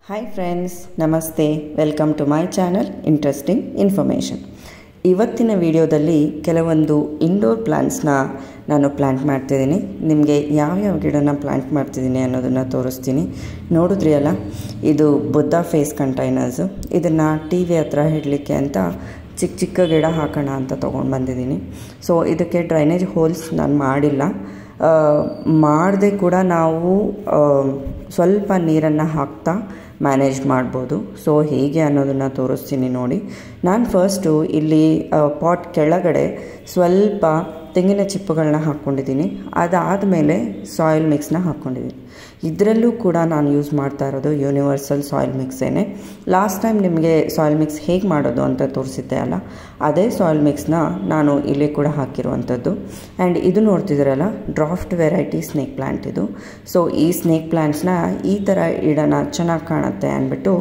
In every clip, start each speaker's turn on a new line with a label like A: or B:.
A: Hi friends, ನಮಸ್ತೆ. Welcome to my channel interesting information. ಇವತ್ತಿನ ವಿಡಿಯೋದಲ್ಲಿ ಕೆಲವೊಂದು ಇಂಡೋರ್ ಪ್ಲಾಂಟ್ಸ್ನ ನಾನು ಪ್ಲಾಂಟ್ ಮಾಡ್ತಿದ್ದೀನಿ. ನಿಮಗೆ ಯಾವ್ಯಾವ ಗಿಡನ ಪ್ಲಾಂಟ್ ಮಾಡ್ತಿದ್ದೀನಿ ಅನ್ನೋದನ್ನು ತೋರಿಸ್ತೀನಿ. ನೋಡಿದ್ರಿ ಅಲ್ಲ, ಇದು ಬುದ್ಧ ಫೇಸ್ ಕಂಟೈನರ್ಸು. ಇದನ್ನು ಟಿ ವಿ ಹತ್ರ ಇಡಲಿಕ್ಕೆ ಅಂತ ಚಿಕ್ಕ ಚಿಕ್ಕ ಗಿಡ ಹಾಕೋಣ ಅಂತ ತೊಗೊಂಡು ಬಂದಿದ್ದೀನಿ. ಸೊ ಇದಕ್ಕೆ ಡ್ರೈನೇಜ್ ಹೋಲ್ಸ್ ನಾನು ಮಾಡಿಲ್ಲ. ಮಾಡದೆ ಕೂಡ ನಾವು ಸ್ವಲ್ಪ ನೀರನ್ನು ಹಾಕ್ತಾ ಮ್ಯಾನೇಜ್ ಮಾಡ್ಬೋದು. ಸೊ ಹೇಗೆ ಅನ್ನೋದನ್ನು ತೋರಿಸ್ತೀನಿ ನೋಡಿ. ನಾನು ಫಸ್ಟು ಇಲ್ಲಿ ಪಾಟ್ ಕೆಳಗಡೆ ಸ್ವಲ್ಪ ತೆಂಗಿನ ಚಿಪ್ಪುಗಳನ್ನ ಹಾಕ್ಕೊಂಡಿದ್ದೀನಿ. ಅದಾದಮೇಲೆ ಸಾಯಿಲ್ ಮಿಕ್ಸ್ನ ಹಾಕ್ಕೊಂಡಿದ್ದೀನಿ. ಇದರಲ್ಲೂ ಕೂಡ ನಾನು ಯೂಸ್ ಮಾಡ್ತಾ ಇರೋದು ಯೂನಿವರ್ಸಲ್ ಸಾಯಿಲ್ ಮಿಕ್ಸೇನೆ. ಲಾಸ್ಟ್ ಟೈಮ್ ನಿಮಗೆ ಸಾಯಿಲ್ ಮಿಕ್ಸ್ ಹೇಗೆ ಮಾಡೋದು ಅಂತ ತೋರಿಸಿದ್ದೆ ಅಲ್ಲ, ಅದೇ ಸಾಯಿಲ್ ಮಿಕ್ಸ್ನ ನಾನು ಇಲ್ಲಿ ಕೂಡ ಹಾಕಿರುವಂಥದ್ದು. ಆ್ಯಂಡ್ ಇದು ನೋಡ್ತಿದ್ದೀರಲ್ಲ, ಡ್ರಾಫ್ಟ್ ವೆರೈಟಿ ಸ್ನೇಕ್ ಪ್ಲ್ಯಾಂಟ್ ಇದು. ಸೊ ಈ ಸ್ನೇಕ್ ಪ್ಲ್ಯಾಂಟ್ಸ್ನ ಈ ಥರ ಇಡೋಣ, ಚೆನ್ನಾಗಿ ಕಾಣುತ್ತೆ ಅಂದ್ಬಿಟ್ಟು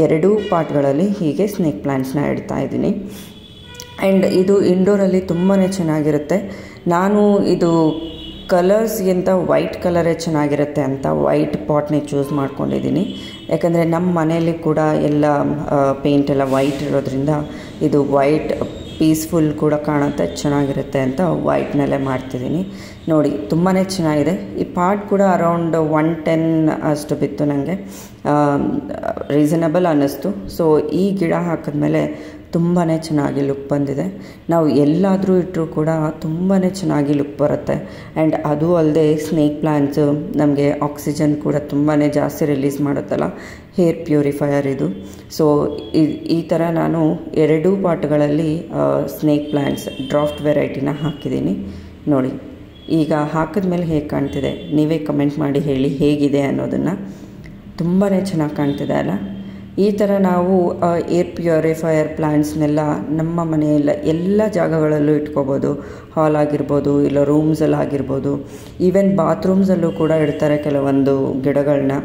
A: ಎರಡೂ ಪಾಟ್ಗಳಲ್ಲಿ ಹೀಗೆ ಸ್ನೇಕ್ ಪ್ಲ್ಯಾಂಟ್ಸ್ನ ಇಡ್ತಾ ಇದ್ದೀನಿ. ಆ್ಯಂಡ್ ಇದು ಇಂಡೋರಲ್ಲಿ ತುಂಬಾ ಚೆನ್ನಾಗಿರುತ್ತೆ. ನಾನು ಇದು ಕಲರ್ಸ್ಗಿಂತ ವೈಟ್ ಕಲರೇ ಚೆನ್ನಾಗಿರುತ್ತೆ ಅಂತ ವೈಟ್ ಪಾಟ್ನೇ ಚೂಸ್ ಮಾಡ್ಕೊಂಡಿದ್ದೀನಿ. ಯಾಕಂದರೆ ನಮ್ಮ ಮನೆಯಲ್ಲಿ ಕೂಡ ಎಲ್ಲ ಪೇಂಟ್ ಎಲ್ಲ ವೈಟ್ ಇರೋದ್ರಿಂದ ಇದು ವೈಟ್ ಪೀಸ್ಫುಲ್ ಕೂಡ ಕಾಣುತ್ತೆ, ಚೆನ್ನಾಗಿರುತ್ತೆ ಅಂತ ವೈಟ್ನಲ್ಲೇ ಮಾಡ್ತಿದ್ದೀನಿ. ನೋಡಿ, ತುಂಬಾ ಚೆನ್ನಾಗಿದೆ. ಈ ಪಾಟ್ ಕೂಡ ಅರೌಂಡ್ 110 ಅಷ್ಟು ಬಿತ್ತು. ನನಗೆ ರೀಸನಬಲ್ ಅನ್ನಿಸ್ತು. ಸೊ ಈ ಗಿಡ ಹಾಕಿದ್ಮೇಲೆ ತುಂಬಾ ಚೆನ್ನಾಗಿ ಲುಕ್ ಬಂದಿದೆ. ನಾವು ಎಲ್ಲಾದರೂ ಇಟ್ಟರೂ ಕೂಡ ತುಂಬಾ ಚೆನ್ನಾಗಿ ಲುಕ್ ಬರುತ್ತೆ. ಆ್ಯಂಡ್ ಅದು ಅಲ್ಲದೆ ಸ್ನೇಕ್ ಪ್ಲ್ಯಾಂಟ್ಸು ನಮಗೆ ಆಕ್ಸಿಜನ್ ಕೂಡ ತುಂಬಾ ಜಾಸ್ತಿ ರಿಲೀಸ್ ಮಾಡುತ್ತಲ್ಲ, ಹೇರ್ ಪ್ಯೂರಿಫೈಯರ್ ಇದು. ಸೊ ಈ ಥರ ನಾನು ಎರಡೂ ಪಾಟ್ಗಳಲ್ಲಿ ಸ್ನೇಕ್ ಪ್ಲ್ಯಾಂಟ್ಸ್ ಡ್ರಾಫ್ಟ್ ವೆರೈಟಿನ ಹಾಕಿದ್ದೀನಿ. ನೋಡಿ, ಈಗ ಹಾಕಿದ್ಮೇಲೆ ಹೇಗೆ ಕಾಣ್ತಿದೆ ನೀವೇ ಕಮೆಂಟ್ ಮಾಡಿ ಹೇಳಿ ಹೇಗಿದೆ ಅನ್ನೋದನ್ನು. ತುಂಬಾ ಚೆನ್ನಾಗಿ ಕಾಣ್ತಿದೆ ಅಲ್ಲ. ಈ ಥರ ನಾವು ಏರ್ ಪ್ಯೂರಿಫೈಯರ್ ಪ್ಲ್ಯಾಂಟ್ಸ್ನೆಲ್ಲ ನಮ್ಮ ಮನೆಯಲ್ಲ ಎಲ್ಲ ಜಾಗಗಳಲ್ಲೂ ಇಟ್ಕೋಬೋದು. ಹಾಲ್ ಆಗಿರ್ಬೋದು, ಇಲ್ಲ ರೂಮ್ಸಲ್ಲಿ ಆಗಿರ್ಬೋದು, ಈವನ್ ಬಾತ್ರೂಮ್ಸಲ್ಲೂ ಕೂಡ ಇಡ್ತಾರೆ ಕೆಲವೊಂದು ಗಿಡಗಳನ್ನ.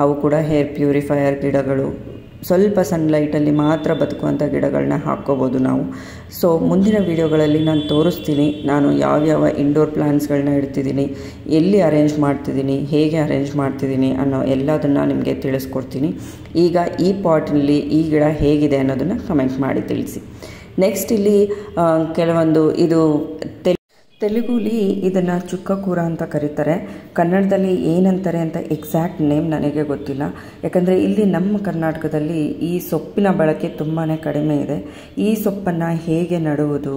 A: ಅವು ಕೂಡ ಹೇರ್ ಪ್ಯೂರಿಫೈಯರ್ ಗಿಡಗಳು. ಸ್ವಲ್ಪ ಸನ್ಲೈಟಲ್ಲಿ ಮಾತ್ರ ಬದುಕುವಂಥ ಗಿಡಗಳನ್ನ ಹಾಕ್ಕೋಬೋದು ನಾವು. ಸೊ ಮುಂದಿನ ವೀಡಿಯೋಗಳಲ್ಲಿ ನಾನು ತೋರಿಸ್ತೀನಿ ನಾನು ಯಾವ್ಯಾವ ಇಂಡೋರ್ ಪ್ಲ್ಯಾಂಟ್ಸ್ಗಳನ್ನ ಇಡ್ತಿದ್ದೀನಿ, ಎಲ್ಲಿ ಅರೇಂಜ್ ಮಾಡ್ತಿದ್ದೀನಿ, ಹೇಗೆ ಅರೇಂಜ್ ಮಾಡ್ತಿದ್ದೀನಿ ಅನ್ನೋ ಎಲ್ಲದನ್ನು ನಿಮಗೆ ತಿಳಿಸ್ಕೊಡ್ತೀನಿ. ಈಗ ಈ ಪಾಟ್ನಲ್ಲಿ ಈ ಗಿಡ ಹೇಗಿದೆ ಅನ್ನೋದನ್ನು ಕಮೆಂಟ್ ಮಾಡಿ ತಿಳಿಸಿ. ನೆಕ್ಸ್ಟ್ ಇಲ್ಲಿ ಕೆಲವೊಂದು ಇದು ತೆಲುಗುಲಿ ಇದನ್ನು ಚುಕ್ಕಕೂರ ಅಂತ ಕರೀತಾರೆ. ಕನ್ನಡದಲ್ಲಿ ಏನಂತಾರೆ ಅಂತ ಎಕ್ಸಾಕ್ಟ್ ನೇಮ್ ನನಗೆ ಗೊತ್ತಿಲ್ಲ. ಯಾಕಂದರೆ ಇಲ್ಲಿ ನಮ್ಮ ಕರ್ನಾಟಕದಲ್ಲಿ ಈ ಸೊಪ್ಪಿನ ಬಳಕೆ ತುಂಬಾ ಕಡಿಮೆ ಇದೆ. ಈ ಸೊಪ್ಪನ್ನು ಹೇಗೆ ನಡುವುದು,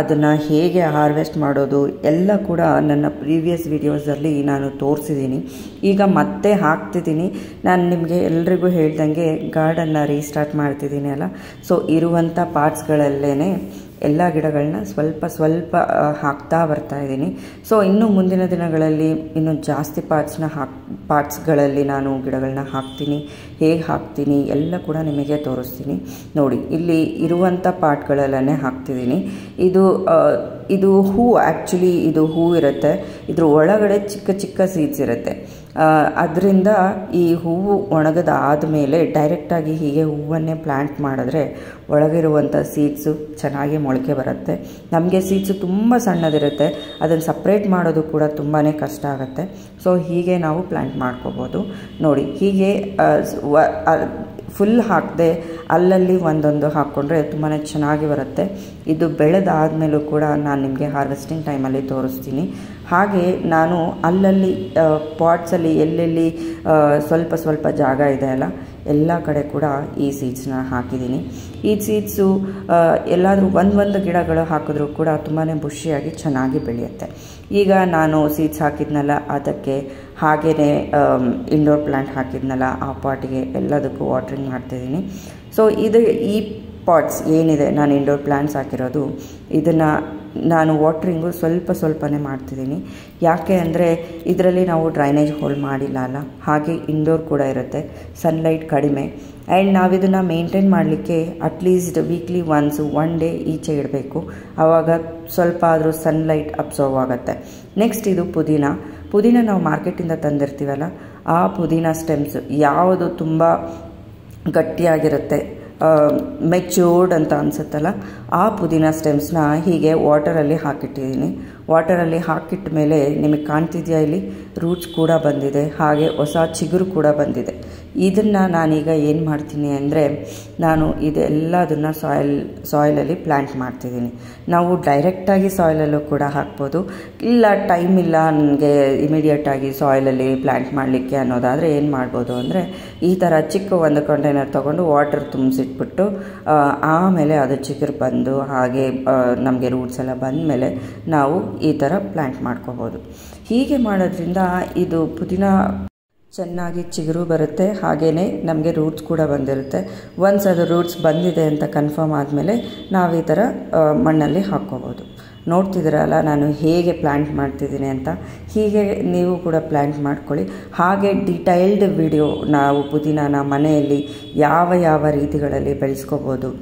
A: ಅದನ್ನು ಹೇಗೆ ಹಾರ್ವೆಸ್ಟ್ ಮಾಡೋದು ಎಲ್ಲ ಕೂಡ ನನ್ನ ಪ್ರೀವಿಯಸ್ ವಿಡಿಯೋಸಲ್ಲಿ ನಾನು ತೋರಿಸಿದ್ದೀನಿ. ಈಗ ಮತ್ತೆ ಹಾಕ್ತಿದ್ದೀನಿ. ನಾನು ನಿಮಗೆ ಎಲ್ರಿಗೂ ಹೇಳ್ದಂಗೆ ಗಾರ್ಡನ್ನ ರೀಸ್ಟಾರ್ಟ್ ಮಾಡ್ತಿದ್ದೀನಿ ಅಲ್ಲ. ಸೊ ಇರುವಂಥ ಪಾರ್ಟ್ಸ್ಗಳಲ್ಲೇ ಎಲ್ಲ ಗಿಡಗಳನ್ನ ಸ್ವಲ್ಪ ಸ್ವಲ್ಪ ಹಾಕ್ತಾ ಬರ್ತಾಯಿದ್ದೀನಿ. ಸೊ ಇನ್ನು ಮುಂದಿನ ದಿನಗಳಲ್ಲಿ ಇನ್ನೂ ಜಾಸ್ತಿ ಪಾರ್ಟ್ಸ್ಗಳಲ್ಲಿ ನಾನು ಗಿಡಗಳನ್ನ ಹಾಕ್ತೀನಿ. ಹೇಗೆ ಹಾಕ್ತೀನಿ ಎಲ್ಲ ಕೂಡ ನಿಮಗೆ ತೋರಿಸ್ತೀನಿ. ನೋಡಿ, ಇಲ್ಲಿ ಇರುವಂಥ ಪಾರ್ಟ್ಗಳಲ್ಲೇ ಹಾಕ್ತಿದ್ದೀನಿ. ಇದು ಹೂ, ಆ್ಯಕ್ಚುಲಿ ಇದು ಹೂ ಇರುತ್ತೆ. ಇದ್ರ ಒಳಗಡೆ ಚಿಕ್ಕ ಚಿಕ್ಕ ಸೀಡ್ಸ್ ಇರುತ್ತೆ. ಅದರಿಂದ ಈ ಹೂವು ಒಣಗದಾದ ಮೇಲೆ ಡೈರೆಕ್ಟಾಗಿ ಹೀಗೆ ಹೂವನ್ನೇ ಪ್ಲ್ಯಾಂಟ್ ಮಾಡಿದ್ರೆ ಒಳಗಿರುವಂಥ ಸೀಡ್ಸು ಚೆನ್ನಾಗಿ ಮೊಳಕೆ ಬರುತ್ತೆ. ನಮಗೆ ಸೀಡ್ಸು ತುಂಬ ಸಣ್ಣದಿರುತ್ತೆ, ಅದನ್ನು ಸಪ್ರೇಟ್ ಮಾಡೋದು ಕೂಡ ತುಂಬಾ ಕಷ್ಟ ಆಗುತ್ತೆ. ಸೊ ಹೀಗೆ ನಾವು ಪ್ಲ್ಯಾಂಟ್ ಮಾಡ್ಕೋಬೋದು. ನೋಡಿ, ಹೀಗೆ ಫುಲ್ ಹಾಕದೆ ಅಲ್ಲಲ್ಲಿ ಒಂದೊಂದು ಹಾಕ್ಕೊಂಡ್ರೆ ತುಂಬಾ ಚೆನ್ನಾಗಿ ಬರುತ್ತೆ. ಇದು ಬೆಳೆದಾದಮೇಲೂ ಕೂಡ ನಾನು ನಿಮಗೆ ಹಾರ್ವೆಸ್ಟಿಂಗ್ ಟೈಮಲ್ಲಿ ತೋರಿಸ್ತೀನಿ. ಹಾಗೆ ನಾನು ಅಲ್ಲಲ್ಲಿ ಪಾಟ್ಸಲ್ಲಿ ಎಲ್ಲೆಲ್ಲಿ ಸ್ವಲ್ಪ ಸ್ವಲ್ಪ ಜಾಗ ಇದೆ ಅಲ್ಲ, ಎಲ್ಲ ಕಡೆ ಕೂಡ ಈ ಸೀಡ್ಸ್ನ ಹಾಕಿದ್ದೀನಿ. ಈ ಸೀಡ್ಸು ಎಲ್ಲಾದರೂ ಒಂದು ಗಿಡಗಳು ಹಾಕಿದ್ರೂ ಕೂಡ ತುಂಬಾ ಬುಷಿಯಾಗಿ ಚೆನ್ನಾಗಿ ಬೆಳೆಯುತ್ತೆ. ಈಗ ನಾನು ಸೀಡ್ಸ್ ಹಾಕಿದ್ನಲ್ಲ ಅದಕ್ಕೆ, ಹಾಗೆಯೇ ಇಂಡೋರ್ ಪ್ಲ್ಯಾಂಟ್ ಹಾಕಿದ್ನಲ್ಲ ಆ ಪಾಟಿಗೆ ಎಲ್ಲದಕ್ಕೂ ವಾಟ್ರಿಂಗ್ ಮಾಡ್ತಿದ್ದೀನಿ. ಸೊ ಈ ಪಾಟ್ಸ್ ಏನಿದೆ ನಾನು ಇಂಡೋರ್ ಪ್ಲ್ಯಾಂಟ್ಸ್ ಹಾಕಿರೋದು, ಇದನ್ನು ನಾನು ವಾಟ್ರಿಂಗು ಸ್ವಲ್ಪನೇ ಮಾಡ್ತಿದ್ದೀನಿ. ಯಾಕೆ ಅಂದರೆ ಇದರಲ್ಲಿ ನಾವು ಡ್ರೈನೇಜ್ ಹೋಲ್ ಮಾಡಿಲ್ಲ ಅಲ್ಲ, ಹಾಗೆ ಇಂಡೋರ್ ಕೂಡ ಇರುತ್ತೆ, ಸನ್ಲೈಟ್ ಕಡಿಮೆ. ಆ್ಯಂಡ್ ನಾವಿದನ್ನು ಮೇಂಟೈನ್ ಮಾಡಲಿಕ್ಕೆ ಅಟ್ಲೀಸ್ಟ್ ವೀಕ್ಲಿ ಒನ್ ಡೇ ಈಚೆ ಇಡಬೇಕು. ಆವಾಗ ಸ್ವಲ್ಪ ಆದರೂ ಸನ್ಲೈಟ್ ಅಬ್ಸರ್ವ್ ಆಗುತ್ತೆ. ನೆಕ್ಸ್ಟ್ ಇದು ಪುದೀನ ನಾವು ಮಾರ್ಕೆಟಿಂದ ತಂದಿರ್ತೀವಲ್ಲ, ಆ ಪುದೀನ ಸ್ಟೆಮ್ಸ್ ಯಾವುದು ತುಂಬ ಗಟ್ಟಿಯಾಗಿರುತ್ತೆ, ಮೆಚ್ಯೂರ್ಡ್ ಅಂತ ಅನಿಸುತ್ತಲ್ಲ, ಆ ಪುದೀನ ಸ್ಟೆಮ್ಸ್ನ ಹೀಗೆ ವಾಟರಲ್ಲಿ ಹಾಕಿಟ್ಟಿದ್ದೀನಿ. ವಾಟರಲ್ಲಿ ಹಾಕಿಟ್ಟ ಮೇಲೆ ನಿಮಗೆ ಕಾಣ್ತಿದೆಯಾ, ಇಲ್ಲಿ ರೂಟ್ಸ್ ಕೂಡ ಬಂದಿದೆ, ಹಾಗೆ ಹೊಸ ಚಿಗುರು ಕೂಡ ಬಂದಿದೆ. ಇದನ್ನು ನಾನೀಗ ಏನು ಮಾಡ್ತೀನಿ ಅಂದರೆ ನಾನು ಇದೆಲ್ಲದನ್ನು ಸಾಯಿಲಲ್ಲಿ ಪ್ಲ್ಯಾಂಟ್ ಮಾಡ್ತಿದ್ದೀನಿ. ನಾವು ಡೈರೆಕ್ಟಾಗಿ ಸಾಯಿಲಲ್ಲೂ ಕೂಡ ಹಾಕ್ಬೋದು, ಇಲ್ಲ ಟೈಮ್ ಇಲ್ಲ ನನಗೆ ಇಮಿಡಿಯೇಟಾಗಿ ಸಾಯಿಲಲ್ಲಿ ಪ್ಲ್ಯಾಂಟ್ ಮಾಡಲಿಕ್ಕೆ ಅನ್ನೋದಾದರೆ ಏನು ಮಾಡ್ಬೋದು ಅಂದರೆ ಈ ಥರ ಚಿಕ್ಕ ಒಂದು ಕಂಟೈನರ್ ತೊಗೊಂಡು ವಾಟರ್ ತುಂಬಿಸಿಟ್ಬಿಟ್ಟು ಆಮೇಲೆ ಅದು ಚಿಗುರು ಬಂದು ಹಾಗೆ ನಮಗೆ ರೂಟ್ಸ್ ಎಲ್ಲ ಬಂದ ಮೇಲೆ ನಾವು ಈ ಥರ ಪ್ಲ್ಯಾಂಟ್ ಮಾಡ್ಕೋಬೋದು. ಹೀಗೆ ಮಾಡೋದ್ರಿಂದ ಇದು ಪುದೀನ ಚೆನ್ನಾಗಿ ಚಿಗುರು ಬರುತ್ತೆ, ಹಾಗೆಯೇ ನಮಗೆ ರೂಟ್ಸ್ ಕೂಡ ಬಂದಿರುತ್ತೆ. ಒನ್ಸ್ ಅದು ರೂಟ್ಸ್ ಬಂದಿದೆ ಅಂತ ಕನ್ಫರ್ಮ್ ಆದಮೇಲೆ ನಾವು ಈ ಥರ ಮಣ್ಣಲ್ಲಿ ಹಾಕ್ಕೋಬೋದು. ನೋಡ್ತಿದ್ದೀರಲ್ಲ ನಾನು ಹೇಗೆ ಪ್ಲ್ಯಾಂಟ್ ಮಾಡ್ತಿದ್ದೀನಿ ಅಂತ. ಹೀಗೆ ನೀವು ಕೂಡ ಪ್ಲ್ಯಾಂಟ್ ಮಾಡ್ಕೊಳ್ಳಿ. ಹಾಗೆ ಡಿಟೈಲ್ಡ್ ವಿಡಿಯೋ ನಾವು ಪುದೀನಾನ ಮನೆಯಲ್ಲಿ ಯಾವ ರೀತಿಗಳಲ್ಲಿ ಬೆಳೆಸ್ಕೋಬೋದು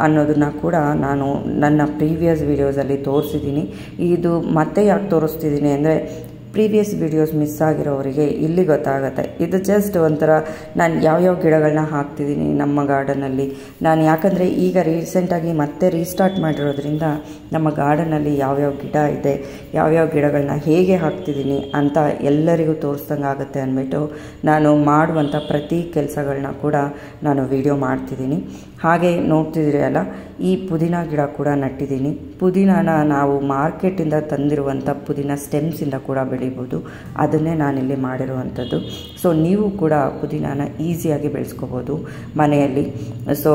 A: ಅನ್ನೋದನ್ನು ಕೂಡ ನಾನು ನನ್ನ ಪ್ರೀವಿಯಸ್ ವಿಡಿಯೋಸಲ್ಲಿ ತೋರಿಸಿದ್ದೀನಿ. ಇದು ಮತ್ತೆ ಯಾಕೆ ತೋರಿಸ್ತಿದ್ದೀನಿ ಅಂದರೆ ಪ್ರೀವಿಯಸ್ ವಿಡಿಯೋಸ್ ಮಿಸ್ ಆಗಿರೋರಿಗೆ ಇಲ್ಲಿ ಗೊತ್ತಾಗುತ್ತೆ. ಇದು ಜಸ್ಟ್ ಒಂಥರ ನಾನು ಯಾವ್ಯಾವ ಗಿಡಗಳನ್ನ ಹಾಕ್ತಿದ್ದೀನಿ ನಮ್ಮ ಗಾರ್ಡನಲ್ಲಿ. ನಾನು ಯಾಕಂದರೆ ಈಗ ರೀಸೆಂಟಾಗಿ ಮತ್ತೆ ರೀಸ್ಟಾರ್ಟ್ ಮಾಡಿರೋದ್ರಿಂದ ನಮ್ಮ ಗಾರ್ಡನಲ್ಲಿ ಯಾವ್ಯಾವ ಗಿಡ ಇದೆ, ಯಾವ್ಯಾವ ಗಿಡಗಳನ್ನ ಹೇಗೆ ಹಾಕ್ತಿದ್ದೀನಿ ಅಂತ ಎಲ್ಲರಿಗೂ ತೋರಿಸ್ದಂಗೆ ಆಗುತ್ತೆ ಅಂದ್ಬಿಟ್ಟು ನಾನು ಮಾಡುವಂಥ ಪ್ರತಿ ಕೆಲಸಗಳನ್ನ ಕೂಡ ನಾನು ವಿಡಿಯೋ ಮಾಡ್ತಿದ್ದೀನಿ. ಹಾಗೆ ನೋಡ್ತಿದ್ದೀರಿ ಅಲ್ಲ, ಈ ಪುದೀನ ಗಿಡ ಕೂಡ ನಟ್ಟಿದ್ದೀನಿ. ಪುದೀನಾನ ನಾವು ಮಾರ್ಕೆಟಿಂದ ತಂದಿರುವಂಥ ಪುದೀನ ಸ್ಟೆಮ್ಸಿಂದ ಕೂಡ ಬೆಳಿಬೋದು. ಅದನ್ನೇ ನಾನಿಲ್ಲಿ ಮಾಡಿರುವಂಥದ್ದು. ಸೊ ನೀವು ಕೂಡ ಪುದೀನಾನ ಈಸಿಯಾಗಿ ಬೆಳೆಸ್ಕೋಬೋದು ಮನೆಯಲ್ಲಿ. ಸೊ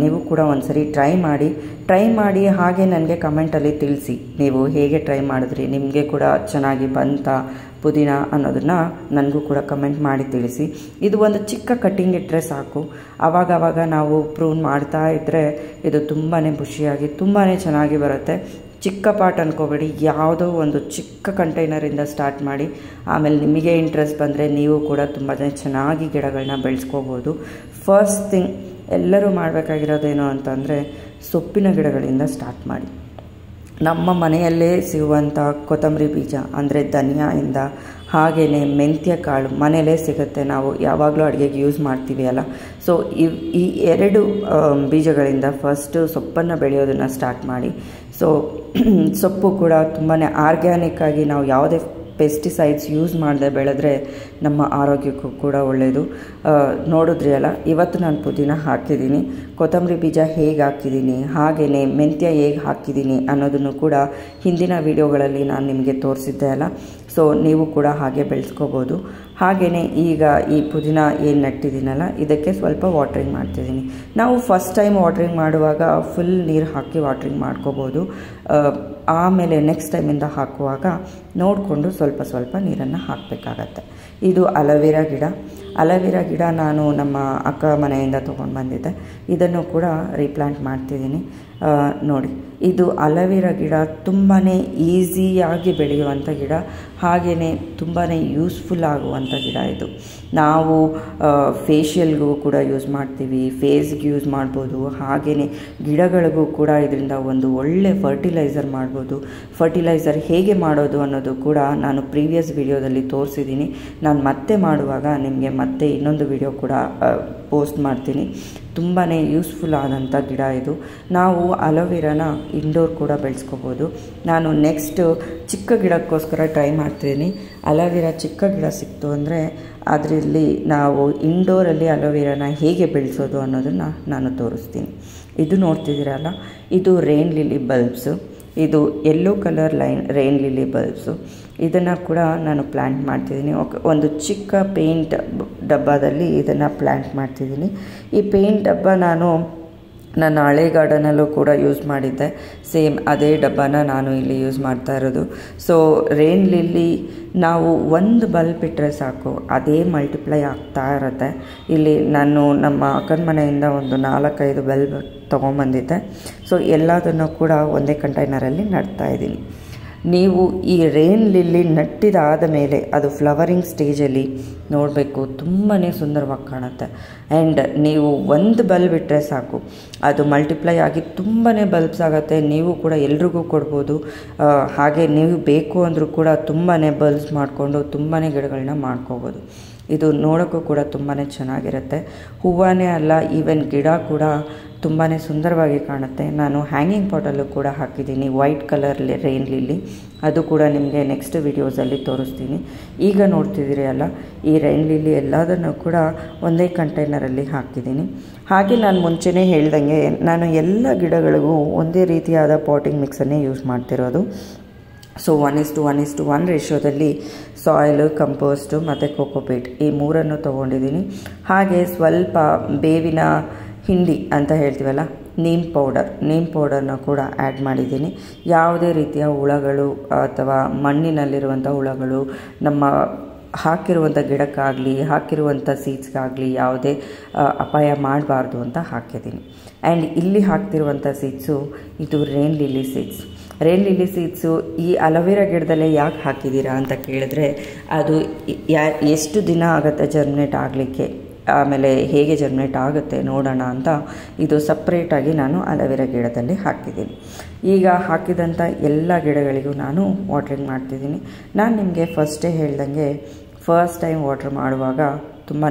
A: ನೀವು ಕೂಡ ಒಂದ್ಸರಿ ಟ್ರೈ ಮಾಡಿ ಹಾಗೆ ನನಗೆ ಕಮೆಂಟಲ್ಲಿ ತಿಳಿಸಿ ನೀವು ಹೇಗೆ ಟ್ರೈ ಮಾಡಿದ್ರಿ, ನಿಮಗೆ ಕೂಡ ಚೆನ್ನಾಗಿ ಬಂತಾ ಪುದೀನ ಅನ್ನೋದನ್ನು ನನಗೂ ಕೂಡ ಕಮೆಂಟ್ ಮಾಡಿ ತಿಳಿಸಿ. ಇದು ಒಂದು ಚಿಕ್ಕ ಕಟ್ಟಿಂಗ್ ಇಟ್ಟರೆ ಸಾಕು. ಆವಾಗವಾಗ ನಾವು ಪ್ರೂನ್ ಮಾಡ್ತಾ ಇದ್ದರೆ ಇದು ತುಂಬಾ ಖುಷಿಯಾಗಿ ತುಂಬಾ ಚೆನ್ನಾಗಿ ಬರುತ್ತೆ. ಚಿಕ್ಕ ಪಾಟ್ ಅಂದ್ಕೋಬೇಡಿ, ಯಾವುದೋ ಒಂದು ಚಿಕ್ಕ ಕಂಟೈನರಿಂದ ಸ್ಟಾರ್ಟ್ ಮಾಡಿ. ಆಮೇಲೆ ನಿಮಗೆ ಇಂಟ್ರೆಸ್ಟ್ ಬಂದರೆ ನೀವು ಕೂಡ ತುಂಬ ಚೆನ್ನಾಗಿ ಗಿಡಗಳನ್ನ ಬೆಳೆಸ್ಕೋಬೋದು. ಫಸ್ಟ್ ಥಿಂಗ್ ಎಲ್ಲರೂ ಮಾಡಬೇಕಾಗಿರೋದೇನು ಅಂತಂದರೆ ಸೊಪ್ಪಿನ ಗಿಡಗಳಿಂದ ಸ್ಟಾರ್ಟ್ ಮಾಡಿ. ನಮ್ಮ ಮನೆಯಲ್ಲೇ ಸಿಗುವಂಥ ಕೊತ್ತಂಬರಿ ಬೀಜ ಅಂದರೆ ಧನಿಯಾಯಿಂದ, ಹಾಗೆಯೇ ಮೆಂತ್ಯ ಕಾಳು ಮನೆಯಲ್ಲೇ ಸಿಗುತ್ತೆ, ನಾವು ಯಾವಾಗಲೂ ಅಡುಗೆಗೆ ಯೂಸ್ ಮಾಡ್ತೀವಿ ಅಲ್ಲ. ಸೊ ಈ ಎರಡು ಬೀಜಗಳಿಂದ ಫಸ್ಟು ಸೊಪ್ಪನ್ನು ಬೆಳೆಯೋದನ್ನು ಸ್ಟಾರ್ಟ್ ಮಾಡಿ. ಸೊ ಸೊಪ್ಪು ಕೂಡ ತುಂಬಾ ಆರ್ಗ್ಯಾನಿಕ್ಕಾಗಿ ನಾವು ಯಾವುದೇ ಪೆಸ್ಟಿಸೈಡ್ಸ್ ಯೂಸ್ ಮಾಡದೆ ಬೆಳೆದ್ರೆ ನಮ್ಮ ಆರೋಗ್ಯಕ್ಕೂ ಕೂಡ ಒಳ್ಳೆಯದು. ನೋಡಿದ್ರಿ ಅಲ್ಲ, ಇವತ್ತು ನಾನು ಪುದೀನ ಹಾಕಿದ್ದೀನಿ, ಕೊತ್ತಂಬರಿ ಬೀಜ ಹೇಗೆ ಹಾಕಿದ್ದೀನಿ, ಹಾಗೆಯೇ ಮೆಂತ್ಯ ಹೇಗೆ ಹಾಕಿದ್ದೀನಿ ಅನ್ನೋದನ್ನು ಕೂಡ ಹಿಂದಿನ ವಿಡಿಯೋಗಳಲ್ಲಿ ನಾನು ನಿಮಗೆ ತೋರಿಸಿದ್ದೆ ಅಲ್ಲ. ಸೊ ನೀವು ಕೂಡ ಹಾಗೆ ಬೆಳೆಸ್ಕೋಬೋದು. ಹಾಗೆಯೇ ಈಗ ಈ ಪುದೀನ ಏನು ನಟ್ಟಿದ್ದೀನಲ್ಲ, ಇದಕ್ಕೆ ಸ್ವಲ್ಪ ವಾಟ್ರಿಂಗ್ ಮಾಡ್ತಿದ್ದೀನಿ. ನಾವು ಫಸ್ಟ್ ಟೈಮ್ ವಾಟ್ರಿಂಗ್ ಮಾಡುವಾಗ ಫುಲ್ ನೀರು ಹಾಕಿ ವಾಟ್ರಿಂಗ್ ಮಾಡ್ಕೋಬೋದು. ಆಮೇಲೆ ನೆಕ್ಸ್ಟ್ ಟೈಮಿಂದ ಹಾಕುವಾಗ ನೋಡಿಕೊಂಡು ಸ್ವಲ್ಪ ನೀರನ್ನು ಹಾಕಬೇಕಾಗತ್ತೆ. ಇದು ಅಲೋವೆರಾ ಗಿಡ ನಾನು ನಮ್ಮ ಅಕ್ಕ ಮನೆಯಿಂದ ತೊಗೊಂಡು ಬಂದಿದ್ದೆ. ಇದನ್ನು ಕೂಡ ರೀಪ್ಲಾಂಟ್ ಮಾಡ್ತಿದ್ದೀನಿ. ನೋಡಿ, ಇದು ಅಲೋವೆರಾ ಗಿಡ ತುಂಬಾ ಈಸಿಯಾಗಿ ಬೆಳೆಯುವಂಥ ಗಿಡ, ಹಾಗೆಯೇ ತುಂಬಾ ಯೂಸ್ಫುಲ್ ಆಗುವಂಥ ಗಿಡ. ಇದು ನಾವು ಫೇಶಿಯಲ್ಗೂ ಕೂಡ ಯೂಸ್ ಮಾಡ್ತೀವಿ, ಫೇಸ್ಗೆ ಯೂಸ್ ಮಾಡ್ಬೋದು. ಹಾಗೆಯೇ ಗಿಡಗಳಿಗೂ ಕೂಡ ಇದರಿಂದ ಒಂದು ಒಳ್ಳೆ ಫರ್ಟಿಲೈಸರ್ ಮಾಡ್ಬೋದು. ಫರ್ಟಿಲೈಸರ್ ಹೇಗೆ ಮಾಡೋದು ಅನ್ನೋದು ಕೂಡ ನಾನು ಪ್ರೀವಿಯಸ್ ವಿಡಿಯೋದಲ್ಲಿ ತೋರಿಸಿದ್ದೀನಿ. ನಾನು ಮತ್ತೆ ಮಾಡುವಾಗ ನಿಮಗೆ ಮತ್ತೆ ಇನ್ನೊಂದು ವಿಡಿಯೋ ಕೂಡ ಪೋಸ್ಟ್ ಮಾಡ್ತೀನಿ. ತುಂಬಾ ಯೂಸ್ಫುಲ್ ಆದಂಥ ಗಿಡ ಇದು. ನಾವು ಅಲೋವೆರಾನ ಇಂಡೋರ್ ಕೂಡ ಬೆಳೆಸ್ಕೋಬೋದು. ನಾನು ನೆಕ್ಸ್ಟ್ ಚಿಕ್ಕ ಗಿಡಕ್ಕೋಸ್ಕರ ಟ್ರೈ ಮಾಡ್ತಿದ್ದೀನಿ. ಅಲೋವೆರಾ ಚಿಕ್ಕ ಗಿಡ ಸಿಕ್ತು ಅಂದರೆ ಅದರಲ್ಲಿ ನಾವು ಇಂಡೋರಲ್ಲಿ ಅಲೋವೆರಾನ ಹೇಗೆ ಬೆಳೆಸೋದು ಅನ್ನೋದನ್ನು ನಾನು ತೋರಿಸ್ತೀನಿ. ಇದು ನೋಡ್ತಿದ್ದೀರಲ್ಲ, ಇದು ರೇನ್ ಲಿಲಿ ಬಲ್ಬ್ಸು. ಇದು yellow colour rain lily bulbs. ಇದನ್ನು ಕೂಡ ನಾನು ಪ್ಲ್ಯಾಂಟ್ ಮಾಡ್ತಿದ್ದೀನಿ. ಒಂದು ಚಿಕ್ಕ ಪೇಂಟ್ ಡಬ್ಬದಲ್ಲಿ ಇದನ್ನು ಪ್ಲ್ಯಾಂಟ್ ಮಾಡ್ತಿದ್ದೀನಿ. ಈ ಪೇಂಟ್ ಡಬ್ಬ ನಾನು ನನ್ನ ಹಳೆ ಗಾರ್ಡನಲ್ಲೂ ಕೂಡ ಯೂಸ್ ಮಾಡಿದ್ದೆ. ಸೇಮ್ ಅದೇ ಡಬ್ಬನ ನಾನು ಇಲ್ಲಿ ಯೂಸ್ ಮಾಡ್ತಾ ಇರೋದು. ಸೊ ರೇನ್ ಲಿಲ್ಲಿ ನಾವು ಒಂದು ಬಲ್ಬ್ ಇಟ್ಟರೆ ಸಾಕು, ಅದೇ ಮಲ್ಟಿಪ್ಲೈ ಆಗ್ತಾ ಇರುತ್ತೆ. ಇಲ್ಲಿ ನಾನು ನಮ್ಮ ಅಕ್ಕನ ಮನೆಯಿಂದ ಒಂದು 4-5 ಬಲ್ಬ್ ತೊಗೊಂಬಂದಿದ್ದೆ. ಸೊ ಎಲ್ಲದನ್ನು ಕೂಡ ಒಂದೇ ಕಂಟೈನರಲ್ಲಿ ನಡ್ತಾ ಇದ್ದೀನಿ. ನೀವು ಈ ರೇನ್ ಲಿಲ್ಲಿ ನಟ್ಟಿದಾದ ಮೇಲೆ ಅದು ಫ್ಲವರಿಂಗ್ ಸ್ಟೇಜಲ್ಲಿ ನೋಡಬೇಕು, ತುಂಬಾ ಸುಂದರವಾಗಿ ಕಾಣುತ್ತೆ. ಆ್ಯಂಡ್ ನೀವು ಒಂದು ಬಲ್ಬ್ ಇಟ್ಟರೆ ಸಾಕು, ಅದು ಮಲ್ಟಿಪ್ಲೈ ಆಗಿ ತುಂಬಾ ಬಲ್ಬ್ಸ್ ಆಗುತ್ತೆ. ನೀವು ಕೂಡ ಎಲ್ರಿಗೂ ಕೊಡ್ಬೋದು. ಹಾಗೆ ನೀವು ಬೇಕು ಅಂದರೂ ಕೂಡ ತುಂಬಾ ಬಲ್ಬ್ಸ್ ಮಾಡಿಕೊಂಡು ತುಂಬಾ ಗಿಡಗಳನ್ನ ಮಾಡ್ಕೋಬೋದು. ಇದು ನೋಡೋಕ್ಕೂ ಕೂಡ ತುಂಬಾ ಚೆನ್ನಾಗಿರುತ್ತೆ. ಹೂವೇ ಅಲ್ಲ, ಈವನ್ ಗಿಡ ಕೂಡ ತುಂಬಾ ಸುಂದರವಾಗಿ ಕಾಣುತ್ತೆ. ನಾನು ಹ್ಯಾಂಗಿಂಗ್ ಪಾಟಲ್ಲೂ ಕೂಡ ಹಾಕಿದ್ದೀನಿ ವೈಟ್ ಕಲರ್ ರೈನ್ ಲಿಲ್ಲಿ, ಅದು ಕೂಡ ನಿಮಗೆ ನೆಕ್ಸ್ಟ್ ವಿಡಿಯೋಸಲ್ಲಿ ತೋರಿಸ್ತೀನಿ. ಈಗ ನೋಡ್ತಿದ್ದೀರಿ ಅಲ್ಲ, ಈ ರೈನ್ ಲಿಲ್ಲಿ ಎಲ್ಲದನ್ನು ಕೂಡ ಒಂದೇ ಕಂಟೈನರಲ್ಲಿ ಹಾಕಿದ್ದೀನಿ. ಹಾಗೆ ನಾನು ಮುಂಚೆನೇ ಹೇಳ್ದಂಗೆ ನಾನು ಎಲ್ಲ ಗಿಡಗಳಿಗೂ ಒಂದೇ ರೀತಿಯಾದ ಪಾಟಿಂಗ್ ಮಿಕ್ಸನ್ನೇ ಯೂಸ್ ಮಾಡ್ತಿರೋದು. ಸೊ 1:1:1 ರೇಷಿಯೋದಲ್ಲಿ ಸಾಯಿಲು, ಕಂಪೋಸ್ಟು ಮತ್ತು ಕೋಕೋಪೀಟ್ ಈ ಮೂರನ್ನು ತೊಗೊಂಡಿದ್ದೀನಿ. ಹಾಗೆ ಸ್ವಲ್ಪ ಬೇವಿನ ಹಿಂಡಿ ಅಂತ ಹೇಳ್ತೀವಲ್ಲ, ನೀಮ್ ಪೌಡರ್ನ ಕೂಡ ಆ್ಯಡ್ ಮಾಡಿದ್ದೀನಿ. ಯಾವುದೇ ರೀತಿಯ ಹುಳಗಳು ಅಥವಾ ಮಣ್ಣಿನಲ್ಲಿರುವಂಥ ಹುಳಗಳು ನಮ್ಮ ಹಾಕಿರುವಂಥ ಗಿಡಕ್ಕಾಗಲಿ ಹಾಕಿರುವಂಥ ಸೀಡ್ಸ್ಗಾಗಲಿ ಯಾವುದೇ ಅಪಾಯ ಮಾಡಬಾರ್ದು ಅಂತ ಹಾಕಿದ್ದೀನಿ. ಆ್ಯಂಡ್ ಇಲ್ಲಿ ಹಾಕ್ತಿರುವಂಥ ಸೀಡ್ಸು ಇದು ರೈನ್ ಲಿಲ್ಲಿ ಸೀಡ್ಸು. ಈ ಅಲೋವೆರಾ ಗಿಡದಲ್ಲೇ ಯಾಕೆ ಹಾಕಿದ್ದೀರಾ ಅಂತ ಕೇಳಿದ್ರೆ, ಅದು ಎಷ್ಟು ದಿನ ಆಗುತ್ತೆ ಜರ್ಮಿನೇಟ್ ಆಗಲಿಕ್ಕೆ, ಆಮೇಲೆ ಹೇಗೆ ಜರ್ಮಿನೇಟ್ ಆಗುತ್ತೆ ನೋಡೋಣ ಅಂತ ಇದು ಸಪ್ರೇಟಾಗಿ ನಾನು ಅಲೋವೆರಾ ಗಿಡದಲ್ಲಿ ಹಾಕಿದ್ದೀನಿ. ಈಗ ಹಾಕಿದಂಥ ಎಲ್ಲ ಗಿಡಗಳಿಗೂ ನಾನು ವಾಟ್ರಿಂಗ್ ಮಾಡ್ತಿದ್ದೀನಿ. ನಾನು ನಿಮಗೆ ಫಸ್ಟೇ ಹೇಳ್ದಂಗೆ ಫಸ್ಟ್ ಟೈಮ್ ವಾಟ್ರ್ ಮಾಡುವಾಗ ತುಂಬಾ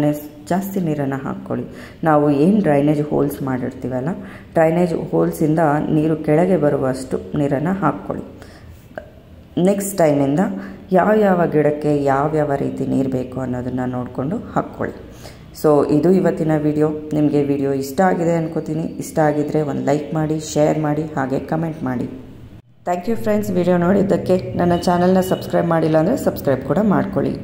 A: ಜಾಸ್ತಿ ನೀರನ್ನು ಹಾಕ್ಕೊಳ್ಳಿ. ನಾವು ಏನು ಡ್ರೈನೇಜ್ ಹೋಲ್ಸ್ ಮಾಡಿರ್ತೀವಲ್ಲ, ಡ್ರೈನೇಜ್ ಹೋಲ್ಸಿಂದ ನೀರು ಕೆಳಗೆ ಬರುವಷ್ಟು ನೀರನ್ನು ಹಾಕ್ಕೊಳ್ಳಿ. ನೆಕ್ಸ್ಟ್ ಟೈಮಿಂದ ಯಾವ ಗಿಡಕ್ಕೆ ಯಾವ ರೀತಿ ನೀರು ಬೇಕು ಅನ್ನೋದನ್ನು ನೋಡಿಕೊಂಡು ಹಾಕ್ಕೊಳ್ಳಿ. ಸೊ ಇದು ಇವತ್ತಿನ ವಿಡಿಯೋ. ನಿಮಗೆ ವಿಡಿಯೋ ಇಷ್ಟ ಆಗಿದೆ ಅನ್ಕೋತೀನಿ. ಇಷ್ಟ ಆಗಿದ್ದರೆ ಒಂದು ಲೈಕ್ ಮಾಡಿ, ಶೇರ್ ಮಾಡಿ, ಹಾಗೆ ಕಮೆಂಟ್ ಮಾಡಿ. ಥ್ಯಾಂಕ್ ಯು ಫ್ರೆಂಡ್ಸ್, ವಿಡಿಯೋ ನೋಡಿದ್ದಕ್ಕೆ. ನನ್ನ ಚಾನಲ್ನ ಸಬ್ಸ್ಕ್ರೈಬ್ ಮಾಡಿಲ್ಲ ಅಂದರೆ ಸಬ್ಸ್ಕ್ರೈಬ್ ಕೂಡ ಮಾಡ್ಕೊಳ್ಳಿ.